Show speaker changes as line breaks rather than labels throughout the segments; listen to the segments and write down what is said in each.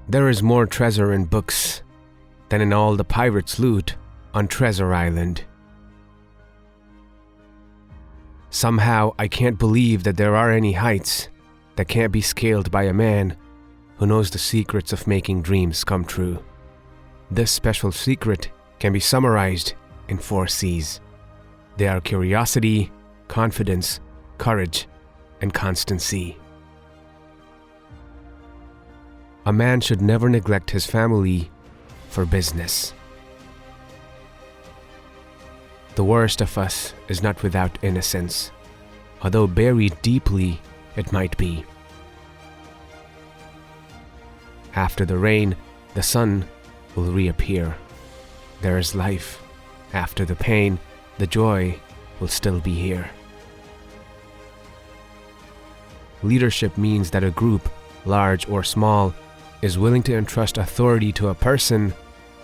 There is more treasure in books than in all the pirates' loot on Treasure Island. Somehow, I can't believe that there are any heights that can't be scaled by a man who knows the secrets of making dreams come true. This special secret can be summarized in 4 C's. They are curiosity, confidence, courage, and constancy. A man should never neglect his family for business. The worst of us is not without innocence, although buried deeply it might be. After the rain, the sun will reappear. There is life. After the pain, the joy will still be here. Leadership means that a group, large or small, is willing to entrust authority to a person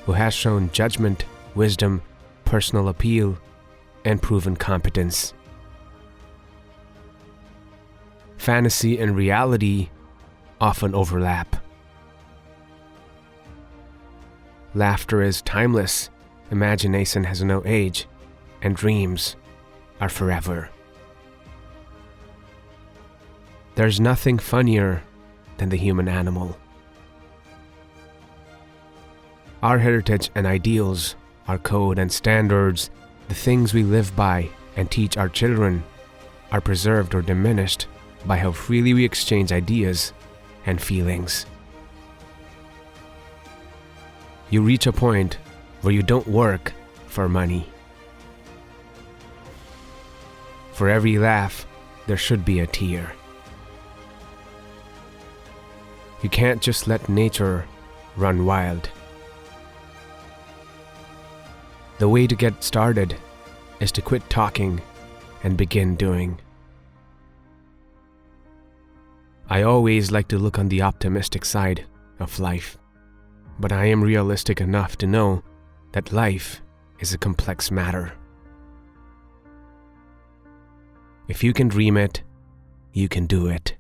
who has shown judgment, wisdom, personal appeal, and proven competence. Fantasy and reality often overlap. Laughter is timeless, imagination has no age, and dreams are forever. There's nothing funnier than the human animal. Our heritage and ideals, our code and standards, the things we live by and teach our children, are preserved or diminished by how freely we exchange ideas and feelings. You reach a point where you don't work for money. For every laugh, there should be a tear. You can't just let nature run wild. The way to get started is to quit talking and begin doing. I always like to look on the optimistic side of life, but I am realistic enough to know that life is a complex matter. If you can dream it, you can do it.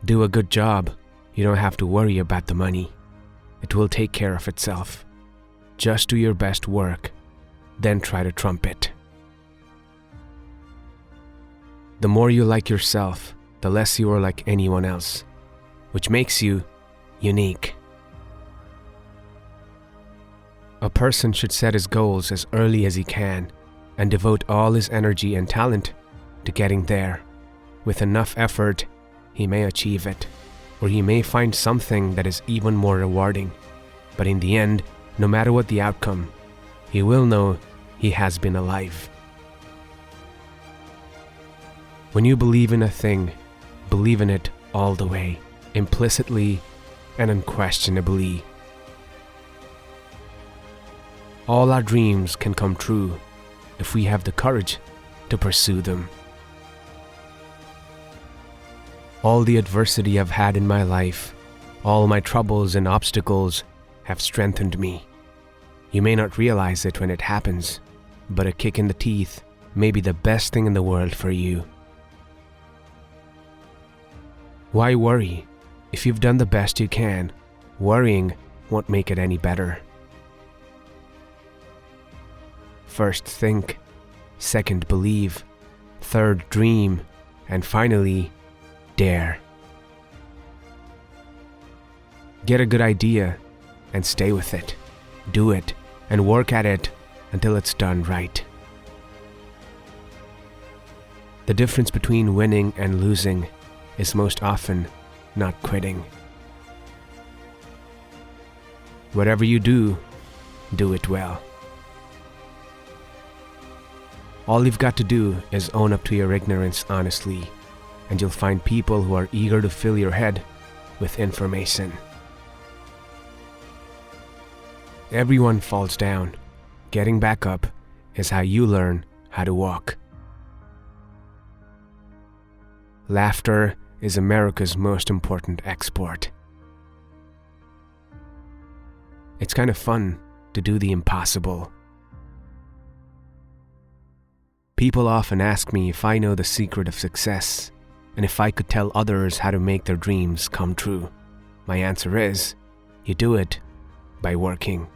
Do a good job. You don't have to worry about the money. It will take care of itself. Just do your best work, then try to trump it. The more you like yourself, the less you are like anyone else, which makes you unique. A person should set his goals as early as he can and devote all his energy and talent to getting there. With enough effort, he may achieve it, or he may find something that is even more rewarding. But in the end, no matter what the outcome, he will know he has been alive. When you believe in a thing, believe in it all the way, implicitly and unquestionably. All our dreams can come true if we have the courage to pursue them. All the adversity I've had in my life, all my troubles and obstacles have strengthened me. You may not realize it when it happens, but a kick in the teeth may be the best thing in the world for you. Why worry? If you've done the best you can, worrying won't make it any better. First think, second believe, third dream, and finally dare. Get a good idea and stay with it. Do it and work at it until it's done right. The difference between winning and losing is most often not quitting. Whatever you do, do it well. All you've got to do is own up to your ignorance honestly, and you'll find people who are eager to fill your head with information. Everyone falls down. Getting back up is how you learn how to walk. Laughter is America's most important export. It's kind of fun to do the impossible. People often ask me if I know the secret of success, And if I could tell others how to make their dreams come true, my answer is, you do it by working.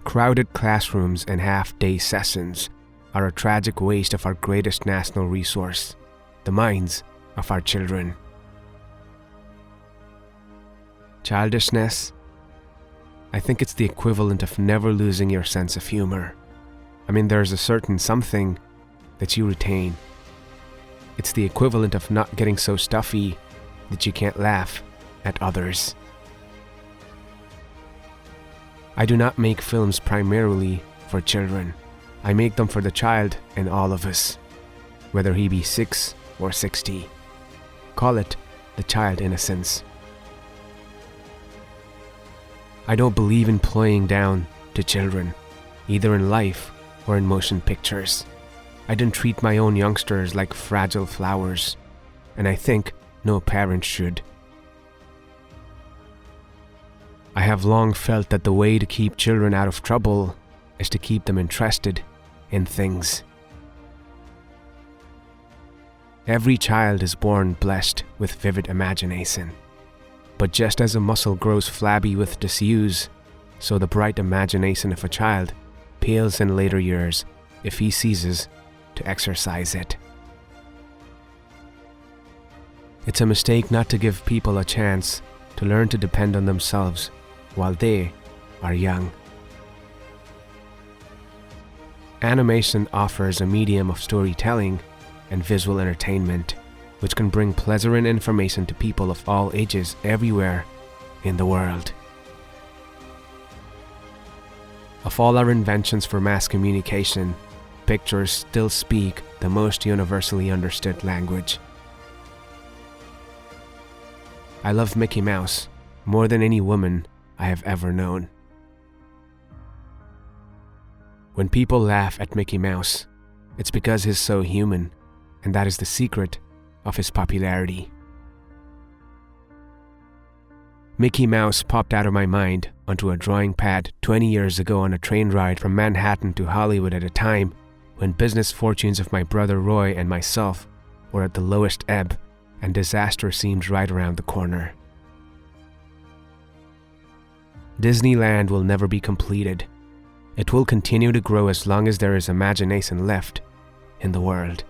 Crowded classrooms and half-day sessions are a tragic waste of our greatest national resource, the minds of our children. Childishness? I think it's the equivalent of never losing your sense of humor. I mean, there's a certain something that you retain. It's the equivalent of not getting so stuffy that you can't laugh at others. I do not make films primarily for children. I make them for the child in all of us, whether he be 6 or 60. Call it the child innocence. I don't believe in playing down to children, either in life or in motion pictures. I didn't treat my own youngsters like fragile flowers, and I think no parent should. I have long felt that the way to keep children out of trouble is to keep them interested in things. Every child is born blessed with vivid imagination. But just as a muscle grows flabby with disuse, so the bright imagination of a child pales in later years if he ceases to exercise it. It's a mistake not to give people a chance to learn to depend on themselves while they are young. Animation offers a medium of storytelling and visual entertainment, which can bring pleasure and information to people of all ages everywhere in the world. Of all our inventions for mass communication, pictures still speak the most universally understood language. I love Mickey Mouse more than any woman I have ever known. When people laugh at Mickey Mouse, it's because he's so human, and that is the secret of his popularity. Mickey Mouse popped out of my mind onto a drawing pad 20 years ago on a train ride from Manhattan to Hollywood at a time when business fortunes of my brother Roy and myself were at the lowest ebb and disaster seemed right around the corner. Disneyland will never be completed. It will continue to grow as long as there is imagination left in the world.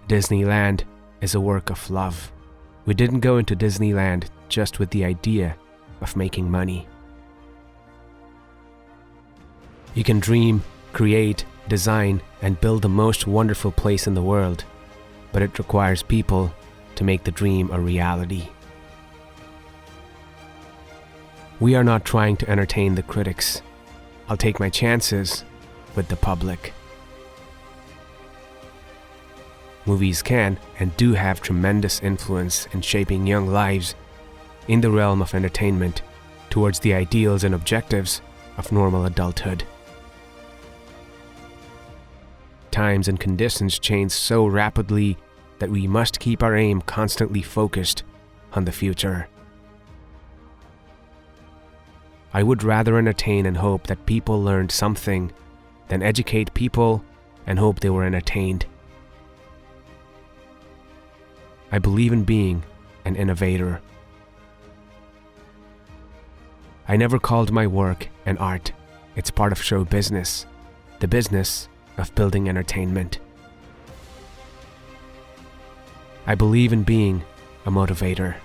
Disneyland is a work of love. We didn't go into Disneyland just with the idea of making money. You can dream, create, design, and build the most wonderful place in the world, but it requires people to make the dream a reality. We are not trying to entertain the critics. I'll take my chances with the public. Movies can and do have tremendous influence in shaping young lives in the realm of entertainment towards the ideals and objectives of normal adulthood. Times and conditions change so rapidly that we must keep our aim constantly focused on the future. I would rather entertain and hope that people learned something than educate people and hope they were entertained. I believe in being an innovator. I never called my work an art. It's part of show business, the business of building entertainment. I believe in being a motivator.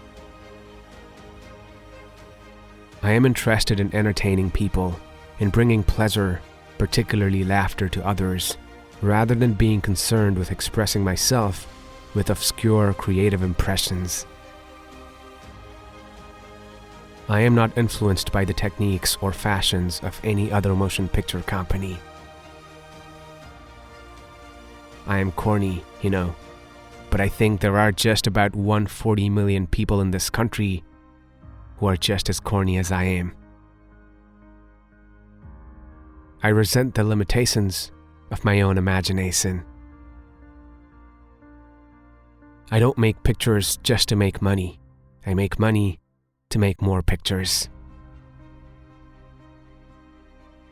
I am interested in entertaining people, in bringing pleasure, particularly laughter, to others, rather than being concerned with expressing myself with obscure creative impressions. I am not influenced by the techniques or fashions of any other motion picture company. I am corny, but I think there are just about 140 million people in this country who are just as corny as I am. I resent the limitations of my own imagination. I don't make pictures just to make money. I make money to make more pictures.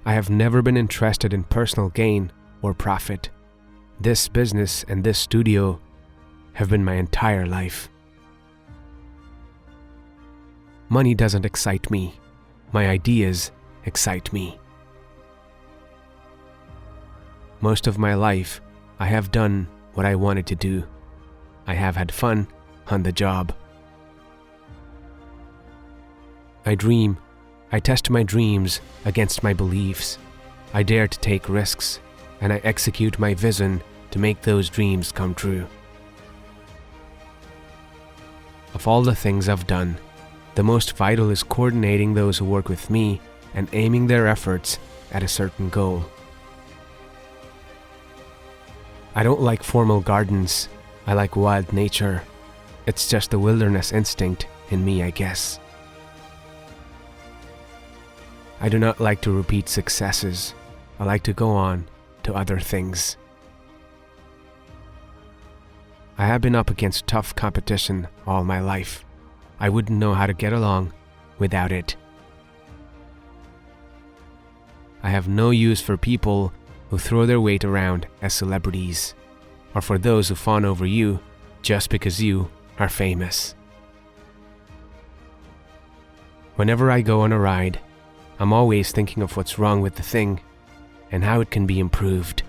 I have never been interested in personal gain or profit. This business and this studio have been my entire life. Money doesn't excite me. My ideas excite me. Most of my life, I have done what I wanted to do. I have had fun on the job. I dream. I test my dreams against my beliefs. I dare to take risks, and I execute my vision to make those dreams come true. Of all the things I've done, the most vital is coordinating those who work with me and aiming their efforts at a certain goal. I don't like formal gardens. I like wild nature. It's just the wilderness instinct in me, I guess. I do not like to repeat successes. I like to go on to other things. I have been up against tough competition all my life. I wouldn't know how to get along without it. I have no use for people who throw their weight around as celebrities, or for those who fawn over you just because you are famous. Whenever I go on a ride, I'm always thinking of what's wrong with the thing and how it can be improved.